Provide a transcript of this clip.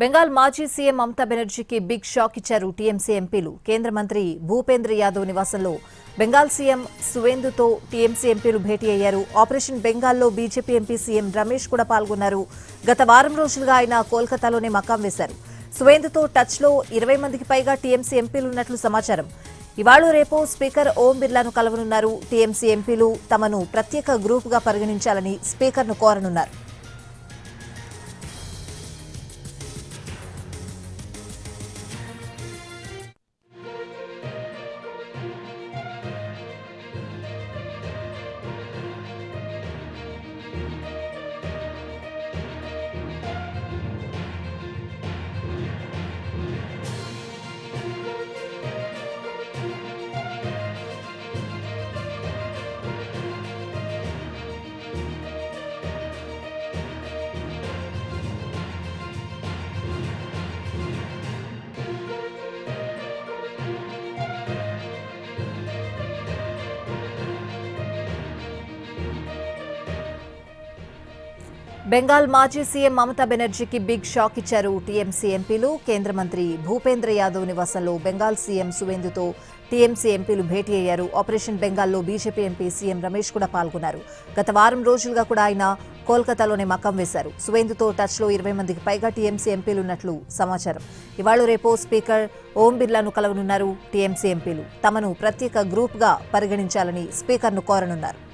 బెంగాల్ మాజీ CM Mamata బెనర్జీకి big shock ఇచ్చారు TMC ఎంపీలు. కేంద్ర మంత్రి భూపేంద్ర యాదవ్ నివాసంలో బెంగాల్ సీఎం సువేందుతో టీఎంసీ ఎంపీలు భేటీ అయ్యారు. ఆపరేషన్ బెంగాల్లో బీజేపీ ఎంపీ సీఎం రమేష్ కూడా పాల్గొన్నారు. గత వారం రోజులుగా ఆయన కోల్కతాలోనే మకాం వేశారు. సువేందుతో టచ్లో 20 మందికి పైగా టీఎంసీ ఎంపీలున్నట్లు సమాచారం. ఇవాళ రేపు స్పీకర్ ఓం బిర్లాను కలవనున్నారు. టీఎంసీ ఎంపీలు తమను ప్రత్యేక గ్రూపుగా పరిగణించాలని స్పీకర్ను కోరనున్నారు. బెంగాల్ మాజీ సీఎం మమతా బెనర్జీకి బిగ్ షాక్ ఇచ్చారు టీఎంసీ ఎంపీలు. కేంద్ర మంత్రి భూపేంద్ర యాదవ్ నివాసంలో బెంగాల్ సీఎం సువేందుతో టీఎంసీ ఎంపీలు భేటీ అయ్యారు. ఆపరేషన్ బెంగాల్లో బీజేపీ ఎంపీ సీఎం రమేష్ కూడా పాల్గొన్నారు. గత వారం రోజులుగా కూడా ఆయన కోల్కతాలోనే మకాం వేశారు. సువేందుతో టచ్లో 20 మందికి పైగా టీఎంసీ ఎంపీలున్నట్లు సమాచారం. ఇవాళ రేపు స్పీకర్ ఓం బిర్లాను కలవనున్నారు. టీఎంసీ ఎంపీలు తమను ప్రత్యేక గ్రూప్గా పరిగణించాలని స్పీకర్ను కోరనున్నారు.